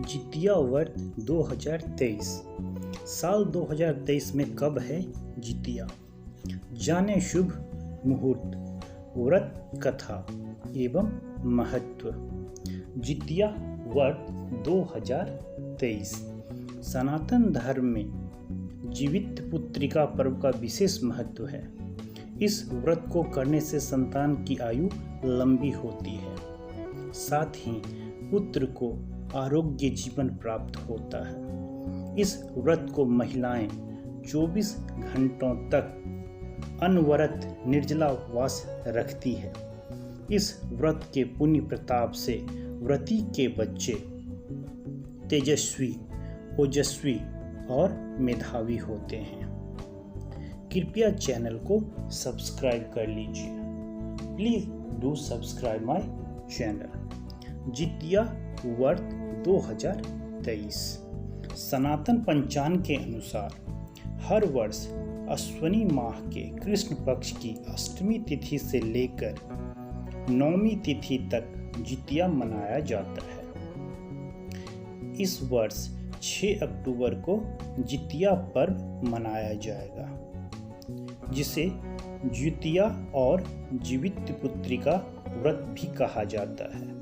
जितिया व्रत 2023। साल 2023 में कब है जितिया? जाने शुभ मुहूर्त, व्रत कथा एवं महत्व। जितिया व्रत 2023 सनातन धर्म में जीवित पुत्रिका पर्व का विशेष महत्व है। इस व्रत को करने से संतान की आयु लंबी होती है, साथ ही पुत्र को आरोग्य जीवन प्राप्त होता है। इस व्रत को महिलाएं 24 घंटों तक अनवरत निर्जला उपवास रखती है। इस व्रत के पुण्य प्रताप से व्रती के बच्चे तेजस्वी, ओजस्वी और मेधावी होते हैं। कृपया चैनल को सब्सक्राइब कर लीजिए। Please do subscribe my channel. Jitiya व्रत 2023 सनातन पंचांग के अनुसार हर वर्ष अश्विनी माह के कृष्ण पक्ष की अष्टमी तिथि से लेकर नौमी तिथि तक जितिया मनाया जाता है। इस वर्ष 6 अक्टूबर को जितिया पर्व मनाया जाएगा, जिसे जितिया और जीवित पुत्रिका व्रत भी कहा जाता है।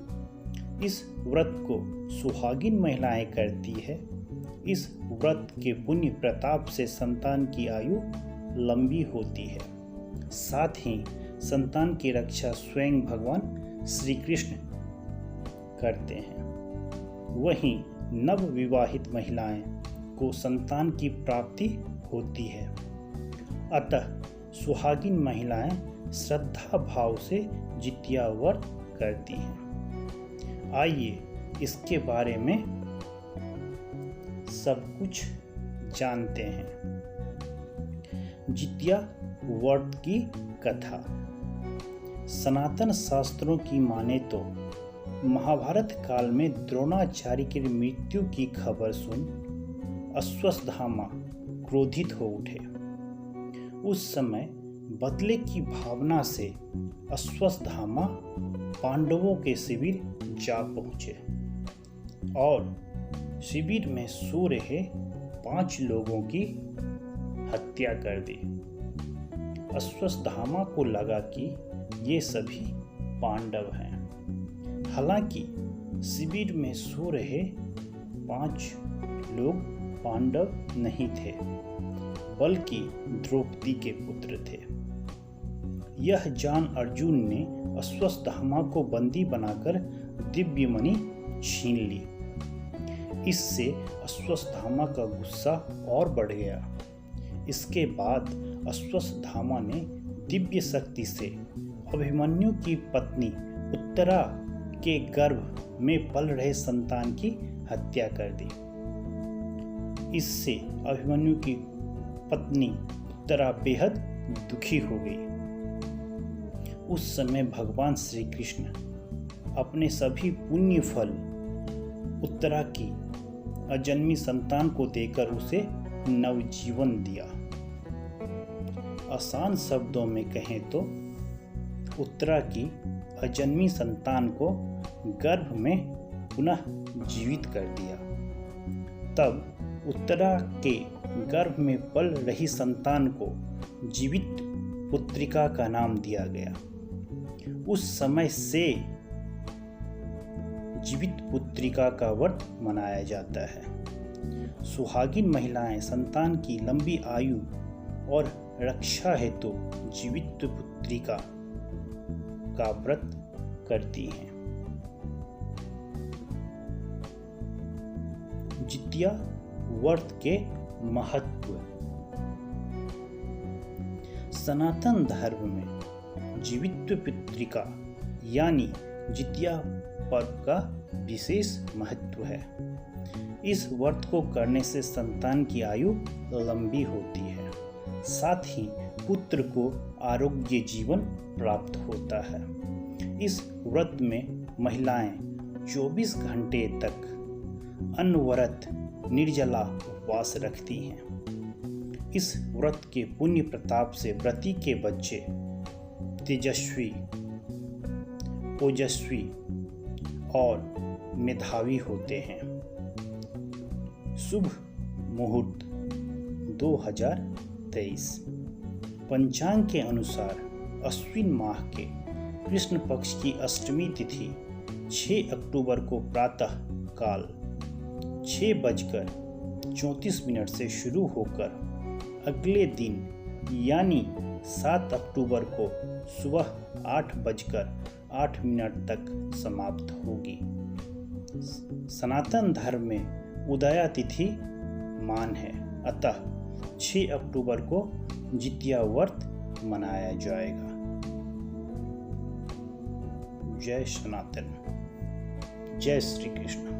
इस व्रत को सुहागिन महिलाएं करती है। इस व्रत के पुण्य प्रताप से संतान की आयु लंबी होती है, साथ ही संतान की रक्षा स्वयं भगवान श्री कृष्ण करते हैं। वहीं नव विवाहित महिलाएं को संतान की प्राप्ति होती है। अतः सुहागिन महिलाएं श्रद्धा भाव से जितिया व्रत करती हैं। आइए इसके बारे में सब कुछ जानते हैं। जितिया व्रत की कथा। सनातन शास्त्रों की माने तो महाभारत काल में द्रोणाचार्य की मृत्यु की खबर सुन अश्वत्थामा क्रोधित हो उठे। उस समय बदले की भावना से अश्वत्थामा पांडवों के शिविर जा पहुंचे और शिविर में सो रहे 5 लोगों की हत्या कर दी। अश्वत्थामा को लगा कि ये सभी पांडव हैं। हालांकि शिविर में सो रहे 5 लोग पांडव नहीं थे, बल्कि द्रौपदी के पुत्र थे। यह जान अर्जुन ने अश्वत्थामा को बंदी बनाकर दिव्य मणि छीन ली। इससे अश्वत्थामा का गुस्सा और बढ़ गया। इसके बाद अश्वत्थामा ने दिव्य शक्ति से अभिमन्यु की पत्नी उत्तरा के गर्भ में पल रहे संतान की हत्या कर दी। इससे अभिमन्यु की पत्नी उत्तरा बेहद दुखी हो गई। उस समय भगवान श्री कृष्ण अपने सभी पुण्य फल उत्तरा की अजन्मी संतान को देकर उसे नवजीवन दिया। आसान शब्दों में कहें तो उत्तरा की अजन्मी संतान को गर्भ में पुनः जीवित कर दिया। तब उत्तरा के गर्भ में पल रही संतान को जीवित पुत्रिका का नाम दिया गया। उस समय से जीवित पुत्रिका का व्रत मनाया जाता है। सुहागिन महिलाएं संतान की लंबी आयु और रक्षा हेतु जीवित पुत्रिका का व्रत करती हैं। जितिया व्रत के महत्व। सनातन धर्म में जीवित पुत्रिका यानी जितिया पर्व का विशेष महत्व है। इस व्रत को करने से संतान की आयु लंबी होती है, साथ ही पुत्र को आरोग्य जीवन प्राप्त होता है। इस व्रत में महिलाएं 24 घंटे तक अनवरत निर्जला उपवास रखती हैं। इस व्रत के पुण्य प्रताप से व्रती के बच्चे तेजस्वी, ओजस्वी और मेधावी होते हैं। शुभ मुहूर्त 2023। पंचांग के अनुसार अश्विन माह के कृष्ण पक्ष की अष्टमी तिथि 6 अक्टूबर को प्रातः काल 6:34 से शुरू होकर अगले दिन यानी 7 अक्टूबर को सुबह 8:08 तक समाप्त होगी। सनातन धर्म में उदया तिथि मान है, अतः 6 अक्टूबर को जितिया व्रत मनाया जाएगा। जय सनातन, जय श्री कृष्ण।